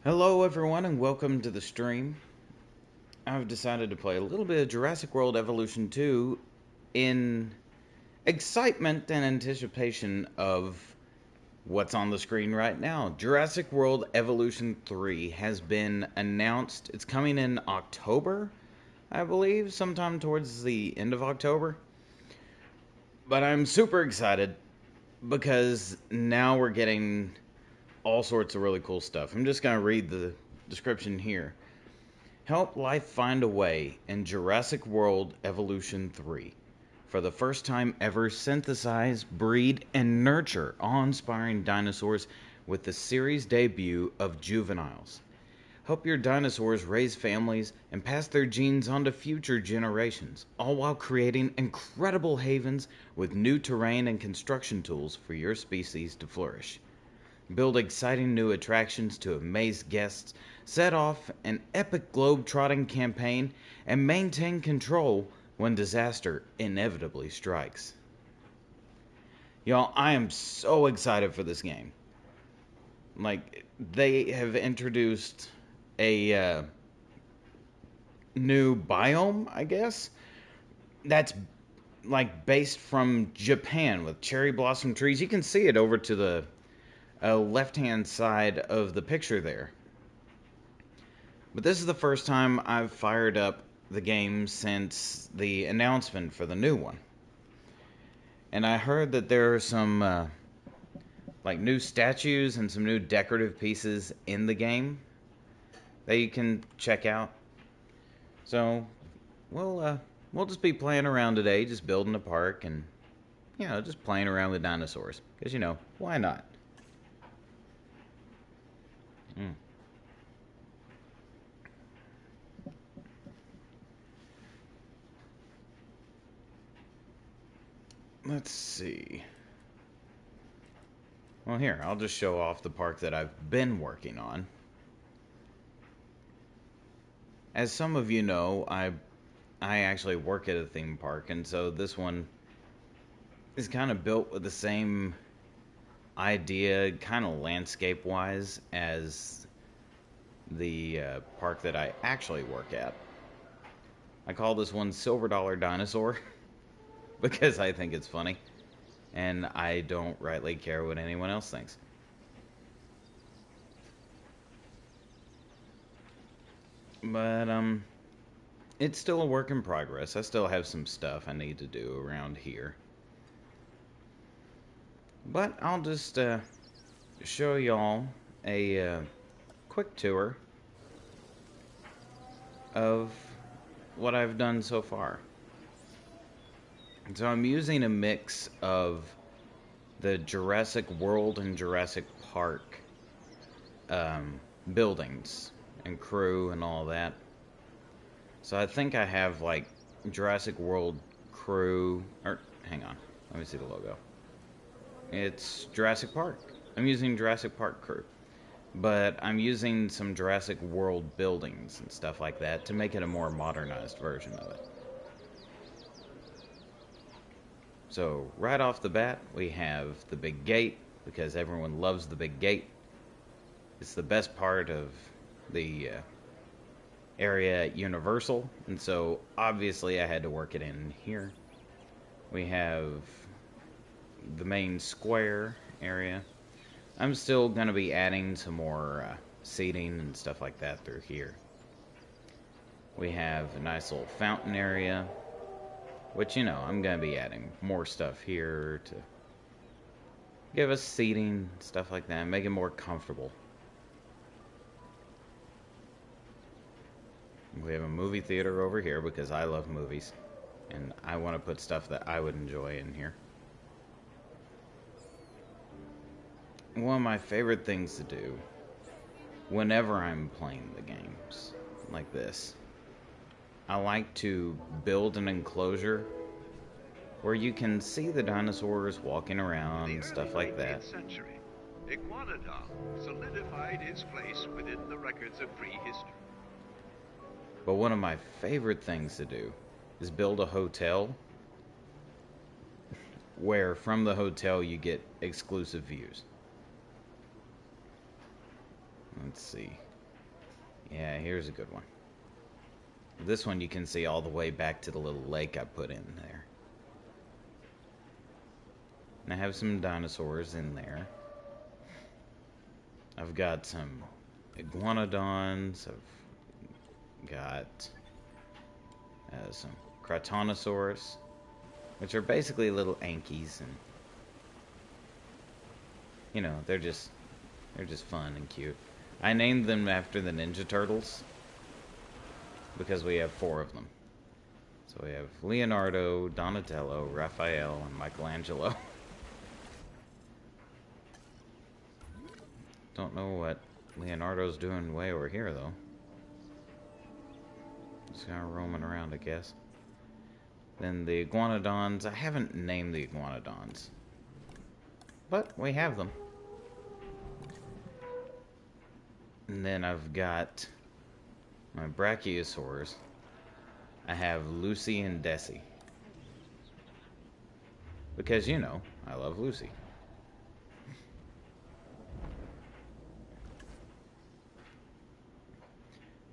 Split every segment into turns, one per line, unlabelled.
Hello everyone and welcome to the stream. I've decided to play a little bit of Jurassic World Evolution 2 in excitement and anticipation of what's on the screen right now. Jurassic World Evolution 3 has been announced. It's coming in October, I believe, sometime towards the end of October. But I'm super excited because now we're getting all sorts of really cool stuff. I'm just going to read the description here. Help life find a way in Jurassic World Evolution 3. For the first time ever, synthesize, breed, and nurture awe-inspiring dinosaurs with the series debut of Juveniles. Help your dinosaurs raise families and pass their genes on to future generations, all while creating incredible havens with new terrain and construction tools for your species to flourish. Build exciting new attractions to amaze guests, set off an epic globe-trotting campaign, and maintain control when disaster inevitably strikes. Y'all, I am so excited for this game. Like, they have introduced a new biome, I guess, that's like based from Japan with cherry blossom trees. You can see it over to the left-hand side of the picture there. But this is the first time I've fired up the game since the announcement for the new one. And I heard that there are some like new statues and some new decorative pieces in the game that you can check out. So we'll just be playing around today, just building a park and just playing around with dinosaurs. Because why not? Let's see. Well, here, I'll just show off the park that I've been working on. As some of you know, I actually work at a theme park, and so this one is kind of built with the same idea, kind of landscape-wise, as the park that I actually work at. I call this one Silver Dollar Dinosaur because I think it's funny, and I don't rightly care what anyone else thinks. But it's still a work in progress. I still have some stuff I need to do around here. But I'll just show y'all a quick tour of what I've done so far. So I'm using a mix of the Jurassic World and Jurassic Park buildings and crew and all that. So I think I have like Jurassic World crew, or hang on, let me see the logo. It's Jurassic Park. I'm using Jurassic Park crew. But I'm using some Jurassic World buildings and stuff like that to make it a more modernized version of it. So right off the bat, we have the big gate, because everyone loves the big gate. It's the best part of the area at Universal, and so obviously I had to work it in here. We have the main square area. I'm still going to be adding some more seating and stuff like that through here. We have a nice little fountain area, which, I'm going to be adding more stuff here to give us seating, stuff like that, make it more comfortable. We have a movie theater over here because I love movies, and I want to put stuff that I would enjoy in here. One of my favorite things to do whenever I'm playing the games like this, I like to build an enclosure where you can see the dinosaurs walking around and stuff like that.
Century, Iguanodon solidified his place within the records of prehistory.
But one of my favorite things to do is build a hotel where from the hotel you get exclusive views. Let's see. Yeah, here's a good one. This one you can see all the way back to the little lake I put in there. And I have some dinosaurs in there. I've got some iguanodons. I've got some Cratonosaurus, which are basically little Ankies, and you know, they're just fun and cute. I named them after the Ninja Turtles because we have 4 of them. So we have Leonardo, Donatello, Raphael, and Michelangelo. Don't know what Leonardo's doing way over here, though. Just kind of roaming around, I guess. Then the iguanodons. I haven't named the iguanodons, but we have them. And then I've got my brachiosaurs. I have Lucy and Desi. Because, you know, I love Lucy.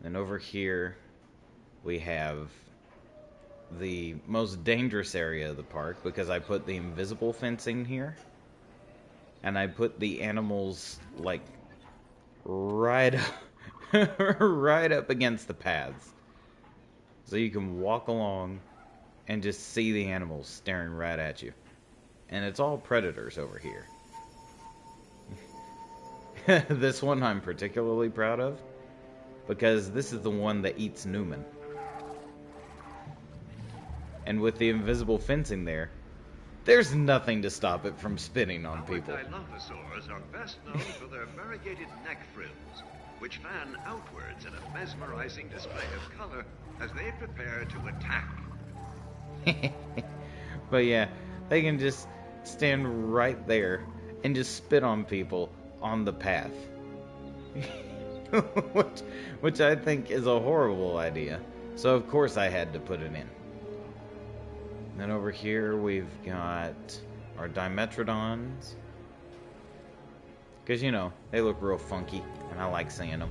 Then over here, we have the most dangerous area of the park because I put the invisible fencing here. And I put the animals, like, right up against the paths. So you can walk along and just see the animals staring right at you. And it's all predators over here. This one I'm particularly proud of because this is the one that eats Newman. And with the invisible fencing there, there's nothing to stop it from spitting on people.
Our Dilophosaurs are best known for their variegated neck frills, which fan outwards in a mesmerizing display of color as they prepare to attack.
But yeah, they can just stand right there and just spit on people on the path. which I think is a horrible idea. So of course I had to put it in. Then over here we've got our Dimetrodons. Because, you know, they look real funky, and I like seeing them.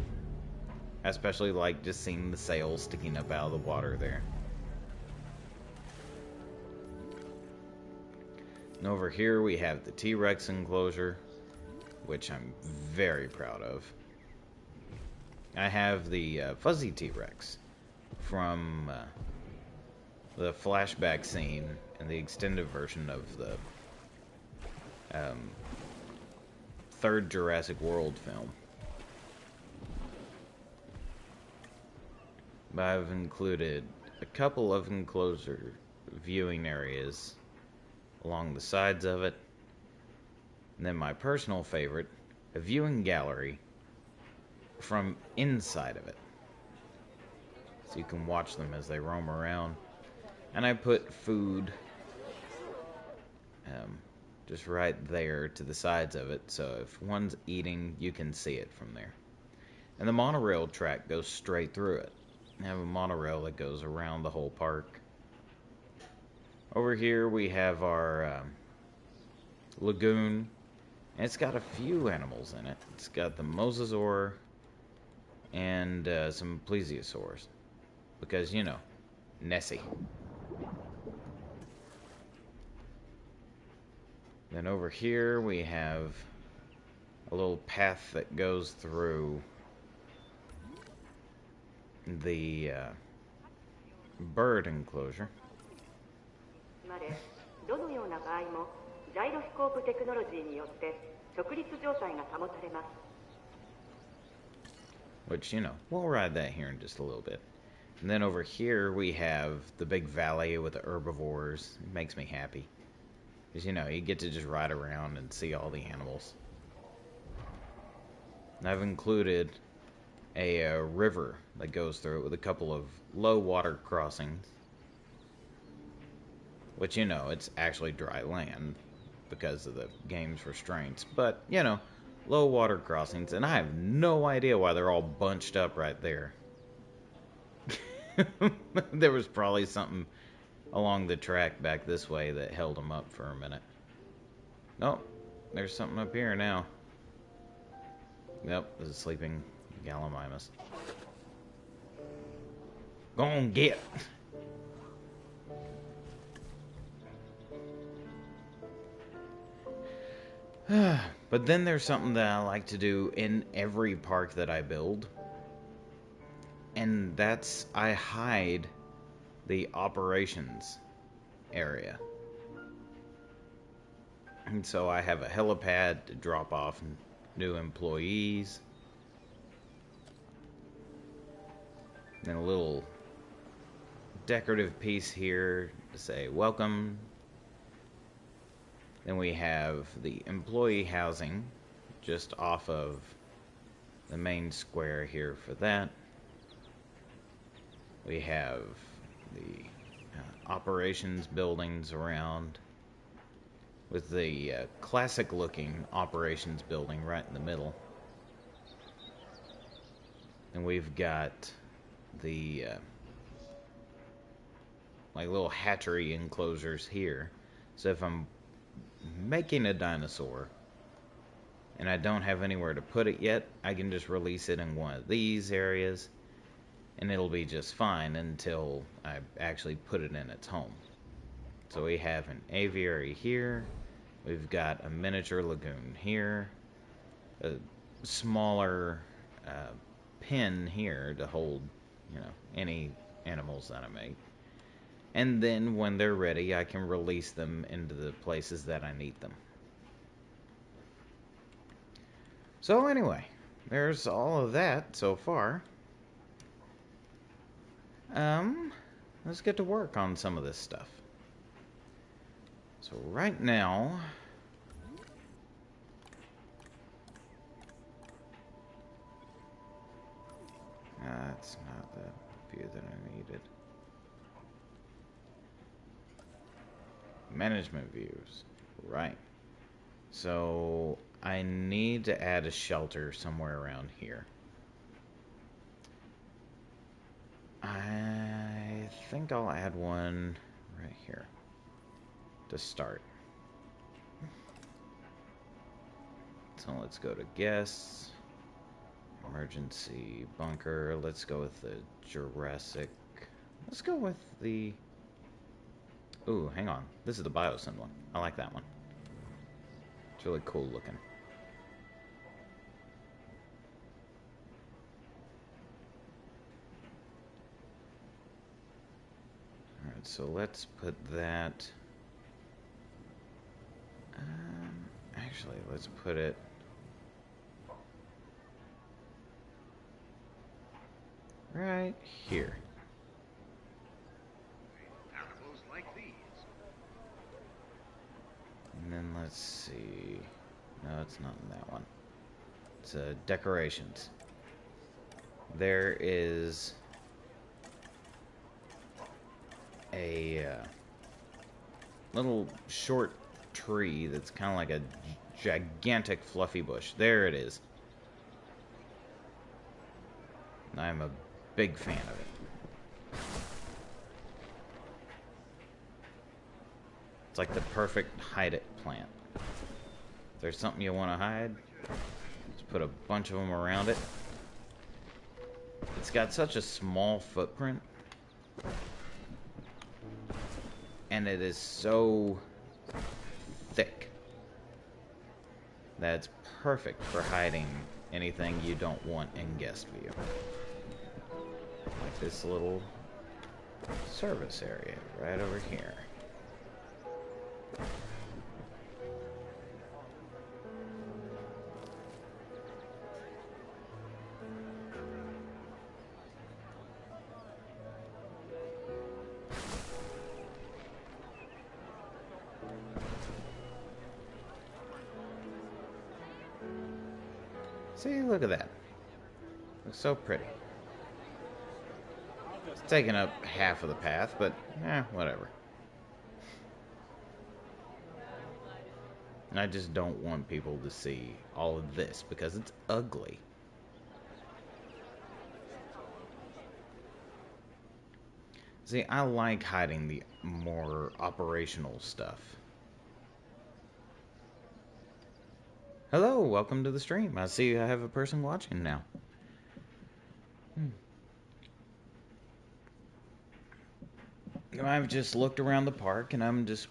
I especially like just seeing the sails sticking up out of the water there. And over here we have the T-Rex enclosure, which I'm very proud of. I have the fuzzy T-Rex from the flashback scene in the extended version of the third Jurassic World film. But I've included a couple of enclosure viewing areas along the sides of it. And then my personal favorite, a viewing gallery from inside of it. So you can watch them as they roam around. And I put food just right there to the sides of it, so if one's eating, you can see it from there. And the monorail track goes straight through it. I have a monorail that goes around the whole park. Over here we have our lagoon, and it's got a few animals in it. It's got the mosasaur and some plesiosaurs, because, you know, Nessie. Then over here we have a little path that goes through the bird enclosure. Which, you know, we'll ride that here in just a little bit. And then over here we have the big valley with the herbivores. It makes me happy. Because, you know, you get to just ride around and see all the animals. And I've included a river that goes through it with a couple of low water crossings. Which, you know, it's actually dry land because of the game's restraints. But, you know, low water crossings. And I have no idea why they're all bunched up right there. There was probably something along the track back this way that held them up for a minute. Nope, there's something up here now. Yep, there's a sleeping Gallimimus. Go on, get. But then there's something that I like to do in every park that I build. And that's I hide the operations area. And so I have a helipad to drop off new employees. And a little decorative piece here to say welcome. Then we have the employee housing just off of the main square here for that. We have the operations buildings around with the classic looking operations building right in the middle. And we've got the like little hatchery enclosures here. So if I'm making a dinosaur and I don't have anywhere to put it yet, I can just release it in one of these areas and it'll be just fine until I actually put it in its home. So we have an aviary here, we've got a miniature lagoon here, a smaller pen here to hold, any animals that I make. And then when they're ready, I can release them into the places that I need them. So anyway, there's all of that so far. Let's get to work on some of this stuff. So right now, that's not the view that I needed. Management views, right. So I need to add a shelter somewhere around here. I think I'll add one right here to start. So let's go to guests, emergency bunker. Let's go with the Jurassic. Let's go with the... Ooh, hang on. This is the Biosyn one. I like that one. It's really cool looking. Alright, so let's put that... actually, let's put it... right here.
Animals like these.
And then let's see. No, it's not in that one. It's decorations. There is a little short tree that's kind of like a gigantic fluffy bush. There it is. I'm a big fan of it. It's like the perfect hide it plant. If there's something you want to hide, just put a bunch of them around it. It's got such a small footprint, and it is so thick that it's perfect for hiding anything you don't want in guest view. Like this little service area right over here. See, look at that. Looks so pretty. It's taking up half of the path, but whatever. I just don't want people to see all of this because it's ugly. See, I like hiding the more operational stuff. Hello, welcome to the stream. I see I have a person watching now. I've just looked around the park and I'm just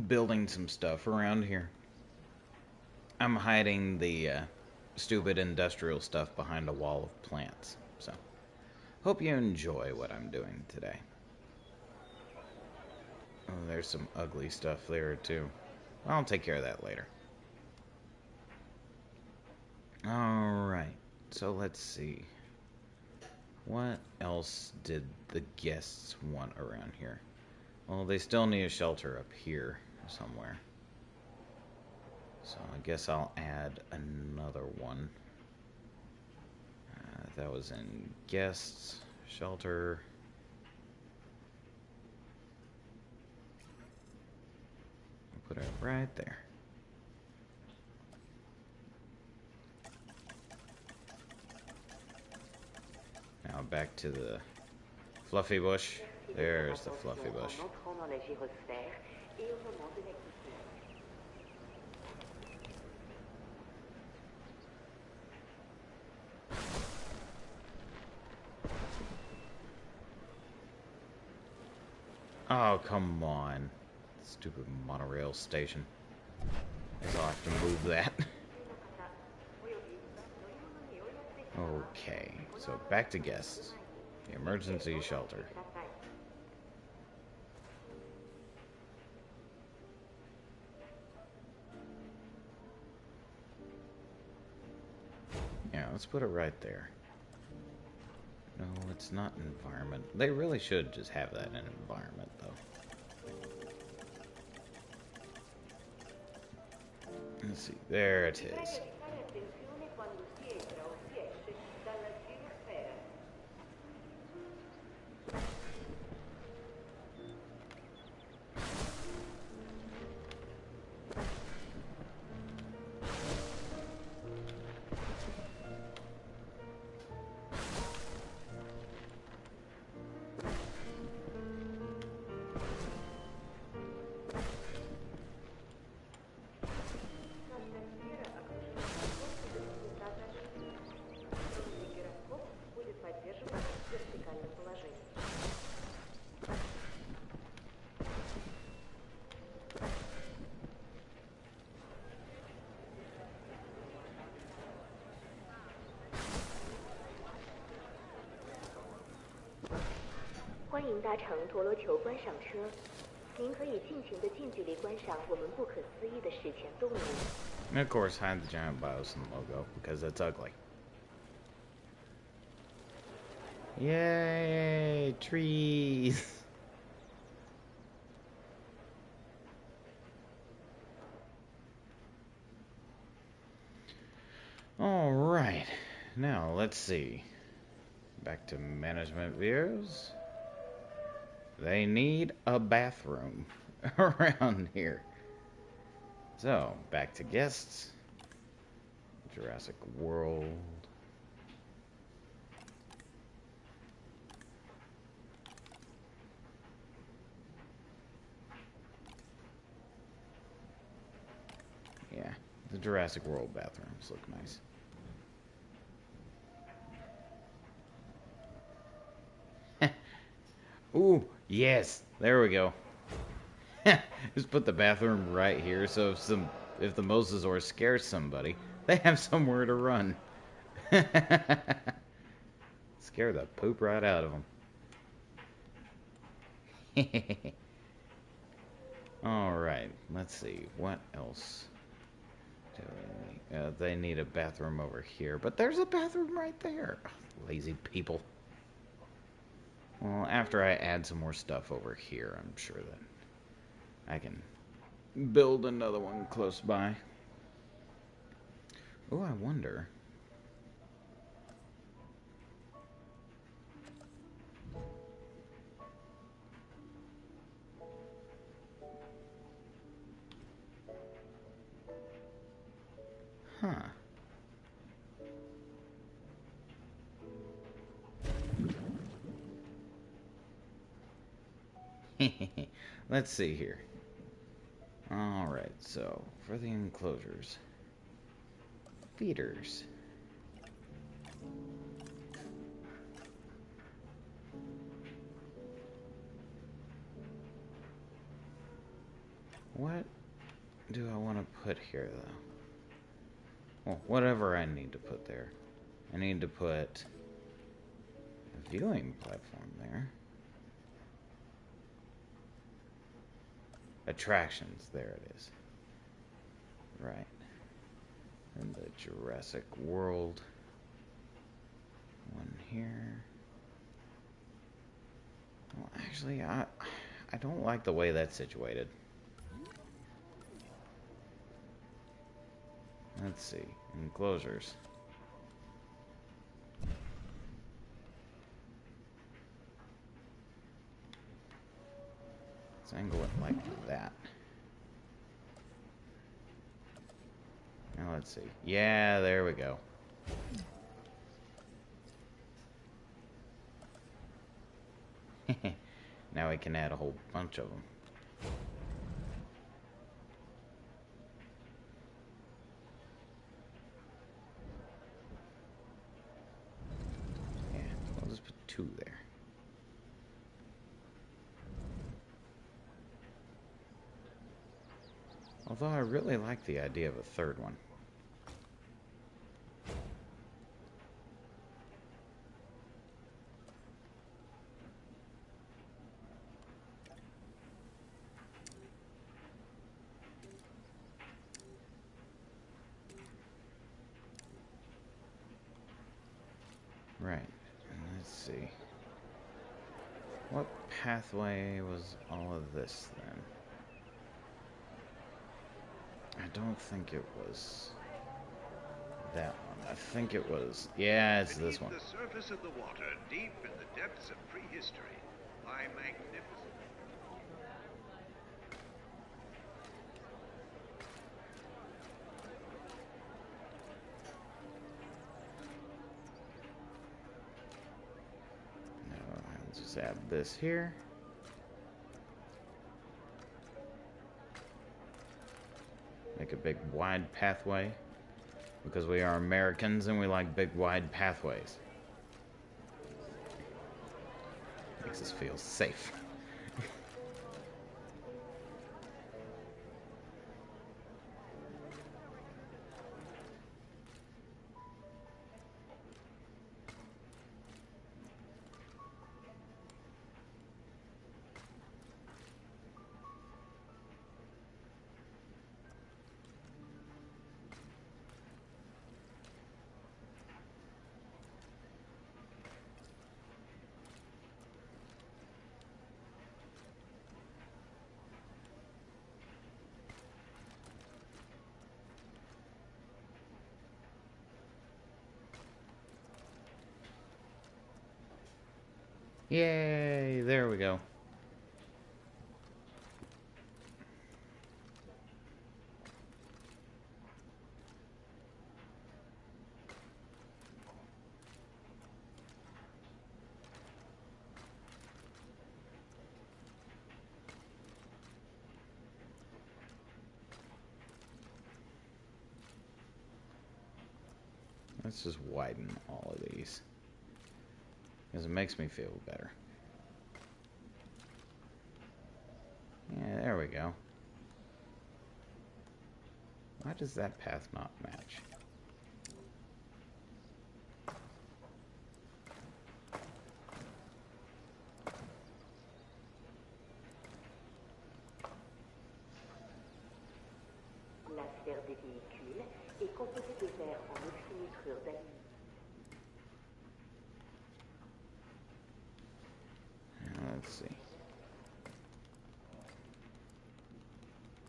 building some stuff around here. I'm hiding the stupid industrial stuff behind a wall of plants. So, hope you enjoy what I'm doing today. Oh, there's some ugly stuff there too. I'll take care of that later. Alright, so let's see. What else did the guests want around here? Well, they still need a shelter up here somewhere. So I guess I'll add another one. That was in guests, shelter. I'll put it right there. Now back to the fluffy bush. There's the fluffy bush. Oh, come on. Stupid monorail station. I guess I'll have to move that. Okay, so back to guests. The emergency shelter. Yeah, let's put it right there. No, it's not environment. They really should just have that in environment, though. Let's see. There it is. And of course, hide the giant Biosyn logo because it's ugly. Yay! Trees! Alright, now let's see. Back to management views. They need a bathroom around here. So, back to guests. Jurassic World. Yeah, the Jurassic World bathrooms look nice. Ooh, yes, there we go. Just put the bathroom right here, so if the mosasaur scares somebody, they have somewhere to run. Scare the poop right out of them. Alright, let's see. What else? They need a bathroom over here, but there's a bathroom right there. Ugh, lazy people. Well, after I add some more stuff over here, I'm sure that I can build another one close by. Oh, I wonder. Huh. Let's see here. Alright, so for the enclosures. Feeders. What do I want to put here, though? Well, whatever I need to put there. I need to put a viewing platform there. Attractions, there it is. Right. And the Jurassic World one here. Well, actually, I don't like the way that's situated. Let's see. Enclosures. Let's angle it like that. Now let's see. Yeah, there we go. Now we can add a whole bunch of them. Yeah, we'll just put 2 there. Although I really like the idea of a 3rd one. Right, and let's see. What pathway was all of this then? I don't think it was that one. I think it was... Yeah, it's this one.
Beneath the surface of the water, deep in the depths of prehistory, lie magnificent...
I'll just add this here. Make a big wide pathway. Because we are Americans and we like big wide pathways. Makes us feel safe. Yay, there we go. Let's just widen all of these. Because it makes me feel better. Yeah, there we go. Why does that path not match?
La sphère des véhicules est composée de verre en oxynitrure d'aluminium.
Let's see.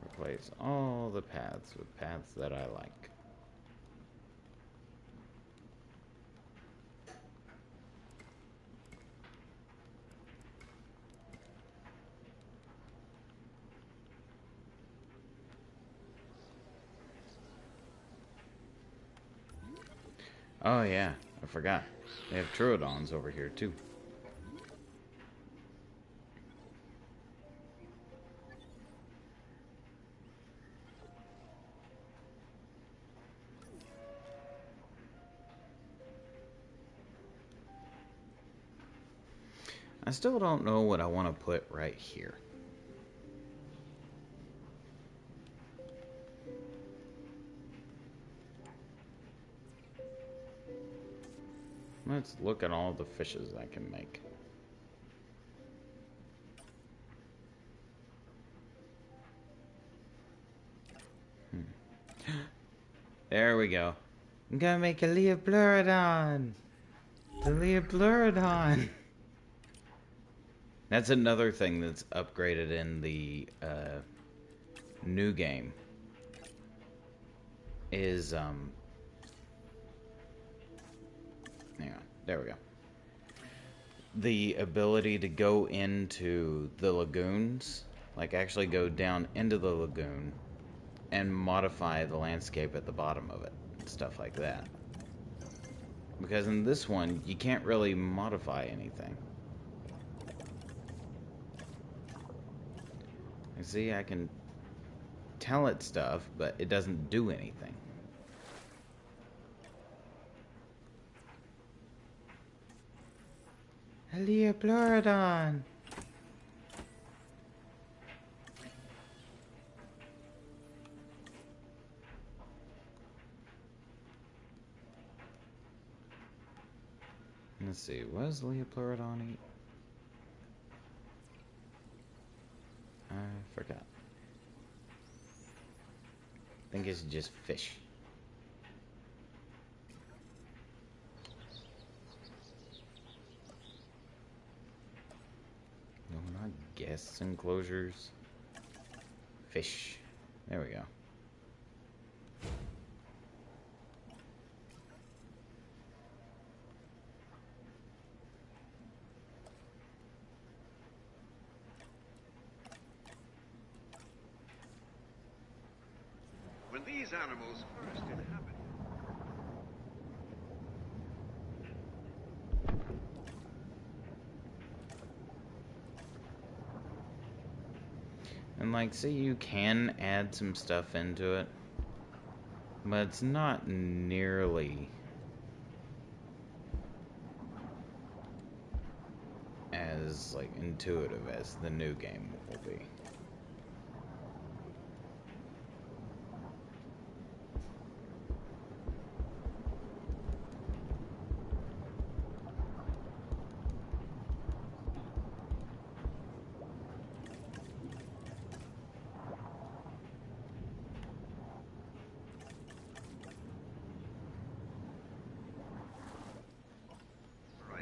Replace all the paths with paths that I like. Oh yeah, I forgot. They have Troodons over here too. I still don't know what I want to put right here. Let's look at all the fishes I can make. There we go. I'm gonna make a Leopleurodon! The Leopleurodon! That's another thing that's upgraded in the new game. Is, hang on, there we go. The ability to go into the lagoons, like actually go down into the lagoon and modify the landscape at the bottom of it, and stuff like that. Because in this one, you can't really modify anything. You see, I can tell it stuff, but it doesn't do anything. Leopleurodon! Let's see, what does Leopleurodon eat? I forgot. I think it's just fish. No, not guest enclosures. Fish. There we go.
When these animals first inhabit,
And like, see, you can add some stuff into it, but it's not nearly as, like, intuitive as the new game will be.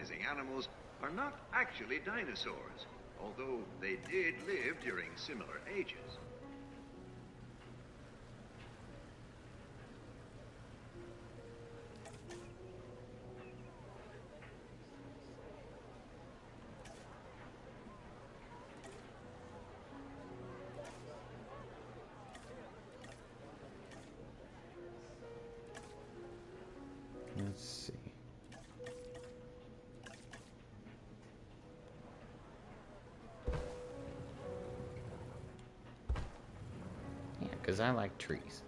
rising animals are not actually dinosaurs, although they did live during similar ages.
Let's see. Yeah, because I like trees.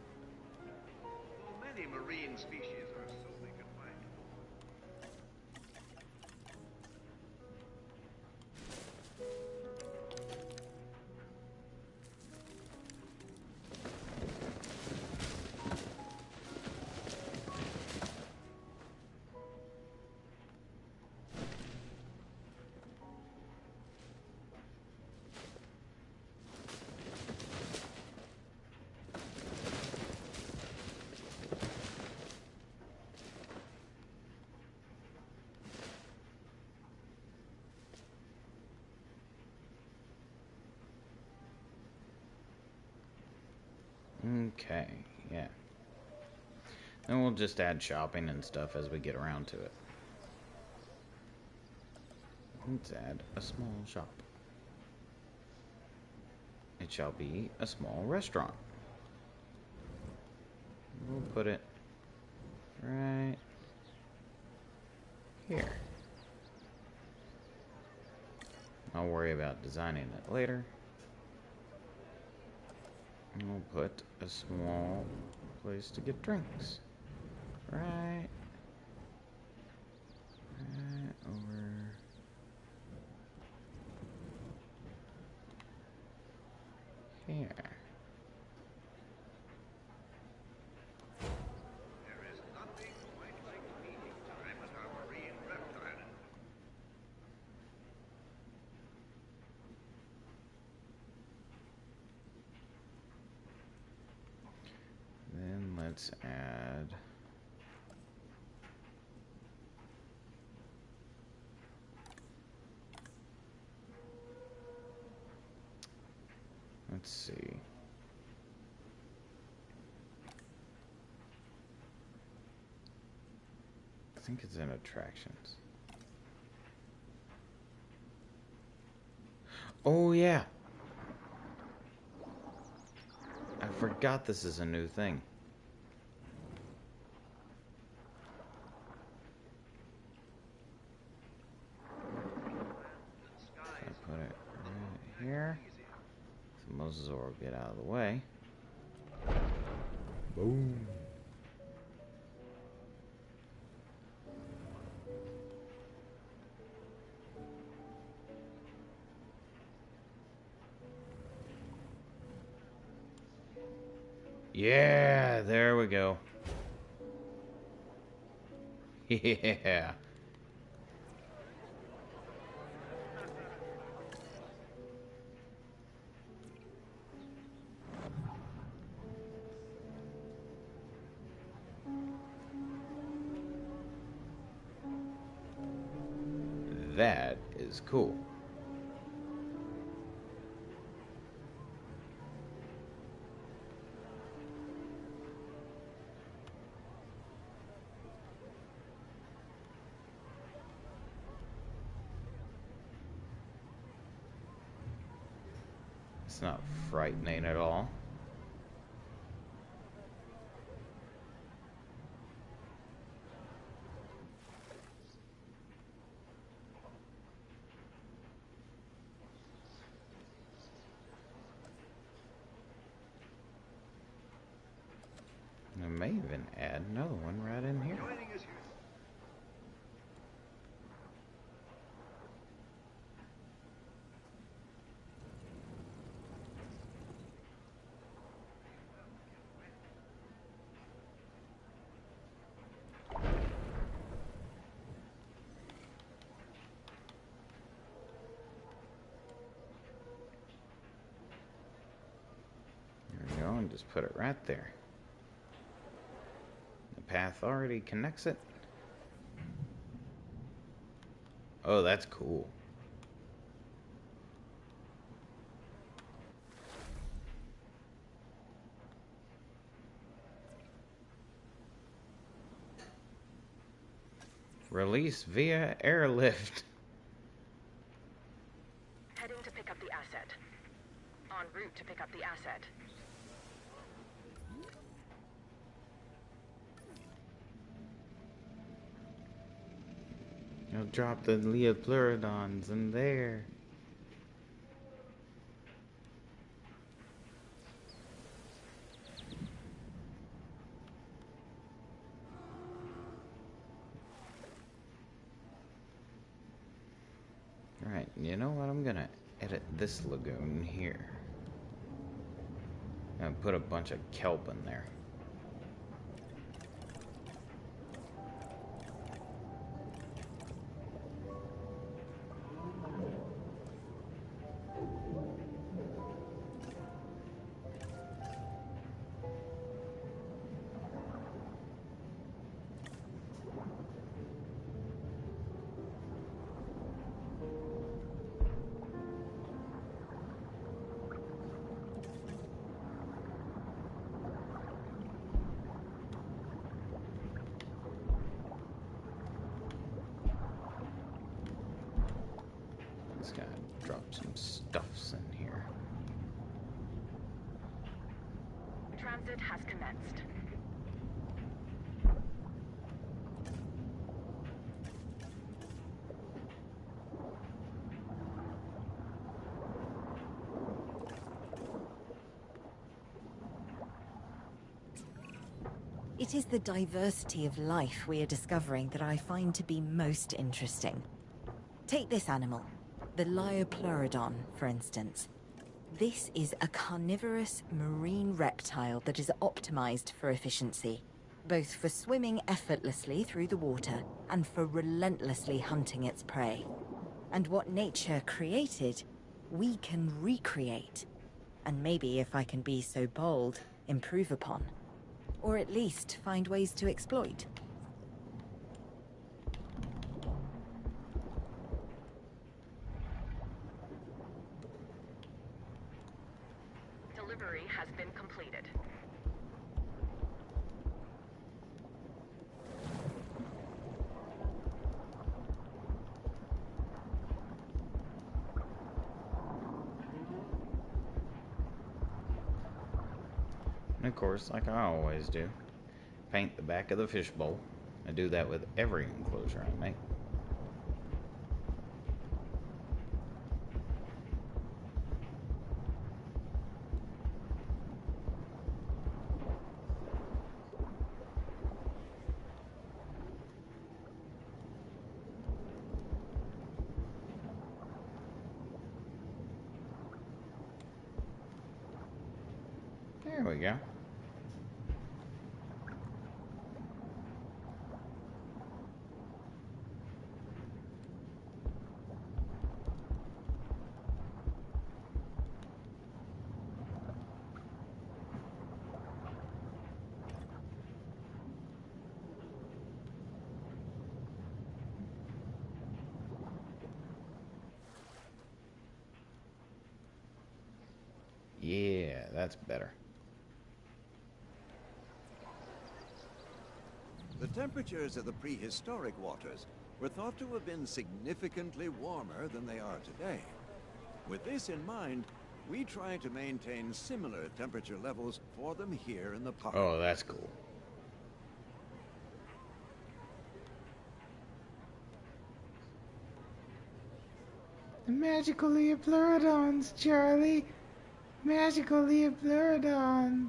Though many marine species are solely confined.
Okay, yeah. Then we'll just add shopping and stuff as we get around to it. Let's add a small shop. It shall be a small restaurant. We'll put it right here. I'll worry about designing it later. And we'll put a small place to get drinks. Right over here.
There is nothing quite like meeting time at our marine refuge.
Let's add... Let's see. I think it's in attractions. Oh yeah! I forgot this is a new thing. I put it right here. So Moses will get out of the way. Boom. Yeah, there we go. Yeah. That is cool. It's not frightening at all. I may even add another one right in here. There we go, and just put it right there. The path already connects it. Oh, that's cool. Release via airlift.
Heading to pick up the asset. En route to pick up the asset.
I'll drop the Leopleurodons in there. Alright, you know what? I'm gonna edit this lagoon here. And put a bunch of kelp in there. Just gotta drop some stuffs in here.
Transit has commenced.
It is the diversity of life we are discovering that I find to be most interesting. Take this animal, the Liopleurodon, for instance. This is a carnivorous marine reptile that is optimized for efficiency, both for swimming effortlessly through the water and for relentlessly hunting its prey. And what nature created, we can recreate. And maybe, if I can be so bold, improve upon. Or at least find ways to exploit.
Delivery has been completed.
And of course, like I always do, paint the back of the fishbowl. I do that with every enclosure I make. There we go. Yeah, that's better.
The temperatures of the prehistoric waters were thought to have been significantly warmer than they are today. With this in mind, we try to maintain similar temperature levels for them here in the park.
Oh, that's cool. The magical Leopleurodons, Charlie. Magical Leopleurodons.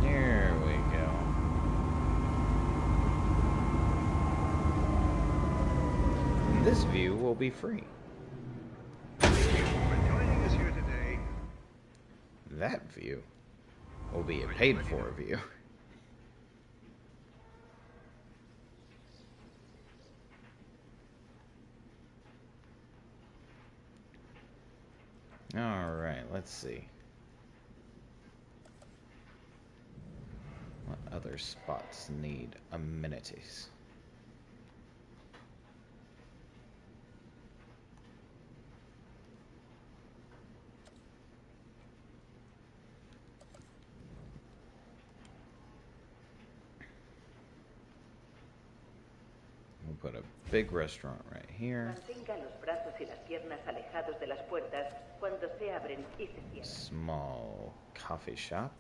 There we go. And this view will be free.
Thank you for joining us here today.
That view will be a paid-for view. Alright, let's see. What other spots need amenities? We'll put a big restaurant right here.
Mantenga los brazos y las piernas alejados de las puertas cuando se abren y se cierran.
Small coffee shop.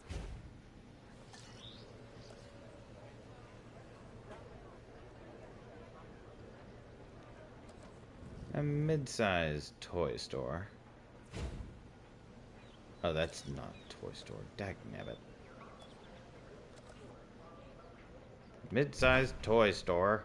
A mid-sized toy store. Oh, that's not a toy store. Dagnabbit. Mid-sized toy store.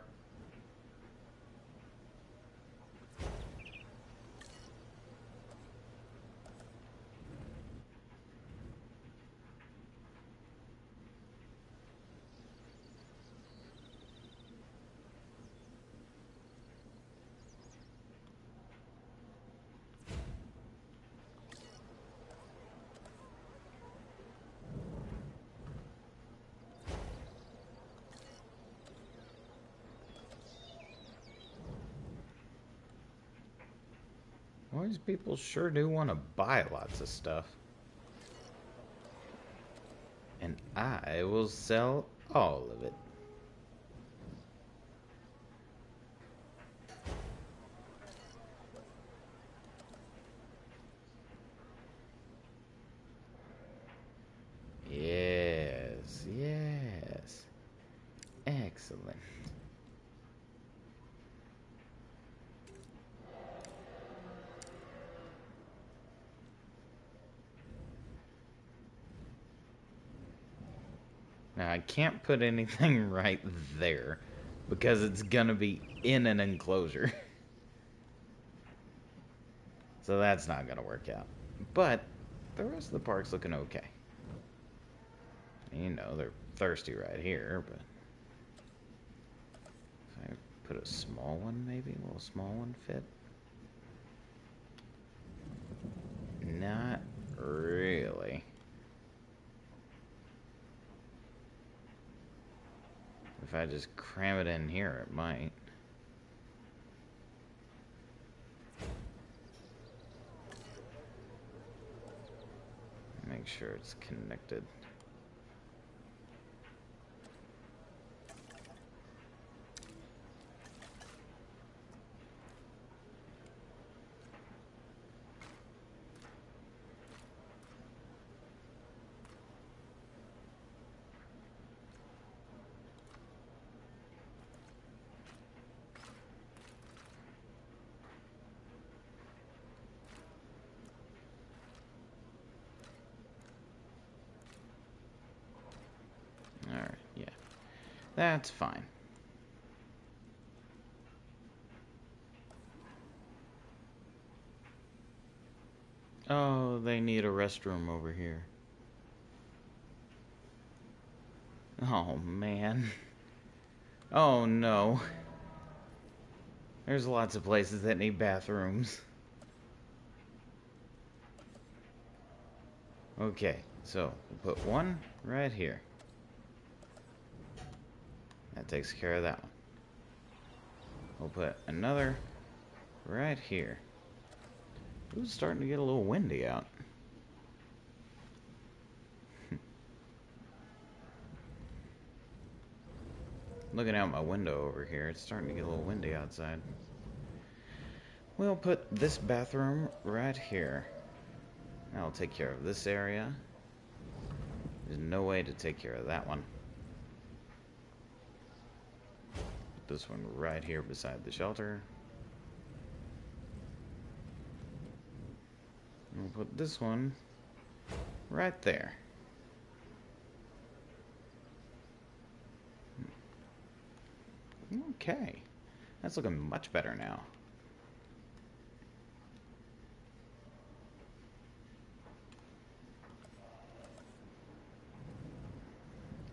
Well, these people sure do want to buy lots of stuff. And I will sell all of it. Yes, yes. Excellent. Now, I can't put anything right there because it's gonna be in an enclosure. So that's not gonna work out. But the rest of the park's looking okay. You know, they're thirsty right here, but if I Put a small one, maybe? Will a small one fit? Not really. If I just cram it in here, it might. Make sure it's connected. Alright, yeah. That's fine. Oh, they need a restroom over here. Oh, man. Oh, no. There's lots of places that need bathrooms. Okay, so we'll put one right here. That takes care of that one. We'll put another right here. It was starting to get a little windy out. Looking out my window over here, it's starting to get a little windy outside. We'll put this bathroom right here. That'll take care of this area. There's no way to take care of that one. Put this one right here beside the shelter. And we'll put this one right there. Okay. That's looking much better now.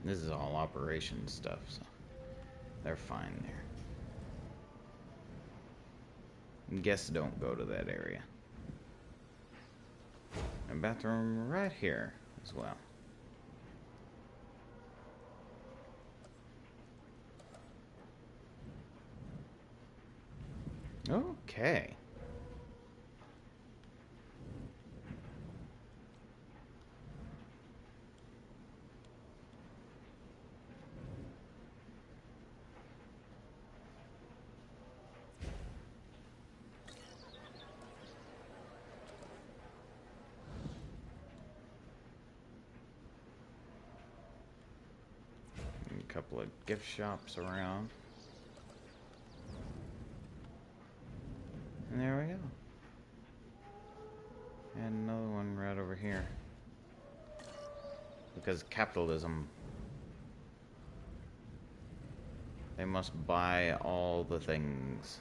This is all operation stuff, so they're fine there. Guests don't go to that area. A bathroom right here as well. Okay. A couple of gift shops around. And there we go. And another one right over here. Because capitalism. They must buy all the things.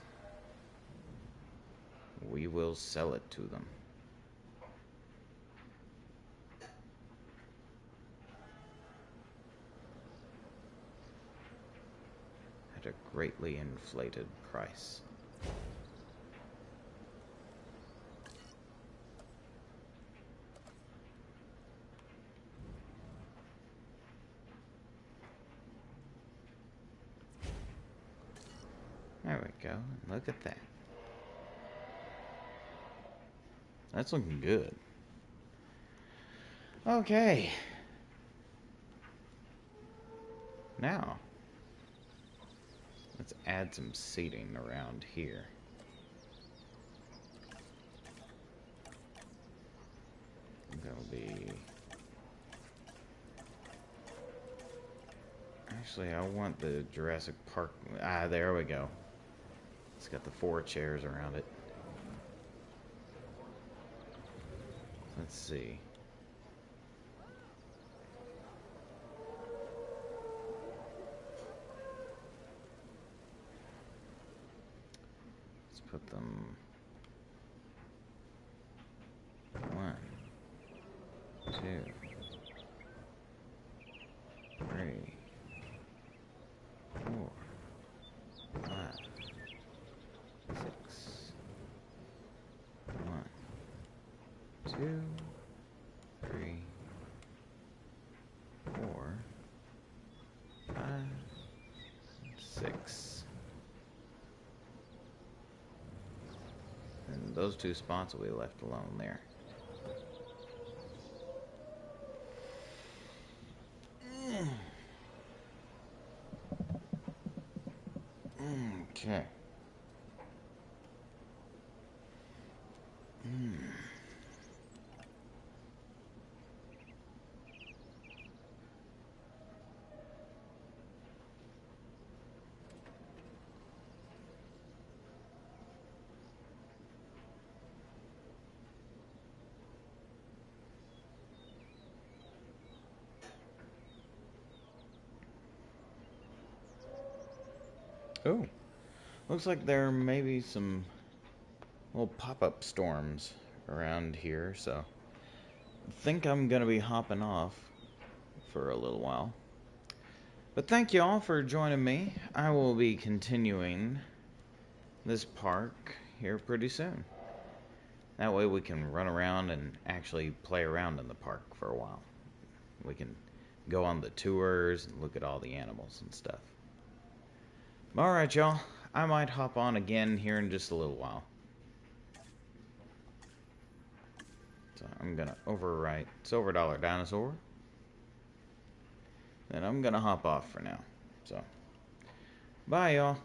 We will sell it to them. At a greatly inflated price. There we go. Look at that. That's looking good. Okay. Now, let's add some seating around here. That'll be... Actually, I want the Jurassic Park... Ah, there we go. It's got the 4 chairs around it. Let's see. Let's put them... 1, 2, 3, 4, 5. 2, 3, 4, 5, 6. And those 2 spots will be left alone there. Okay. Oh, looks like there may be some little pop-up storms around here, so I think I'm gonna be hopping off for a little while. But thank you all for joining me. I will be continuing this park here pretty soon. That way we can run around and actually play around in the park for a while. We can go on the tours and look at all the animals and stuff. Alright, y'all. I might hop on again here in just a little while. So I'm gonna overwrite Silver Dollar Dinosaur. And I'm gonna hop off for now. So, bye, y'all.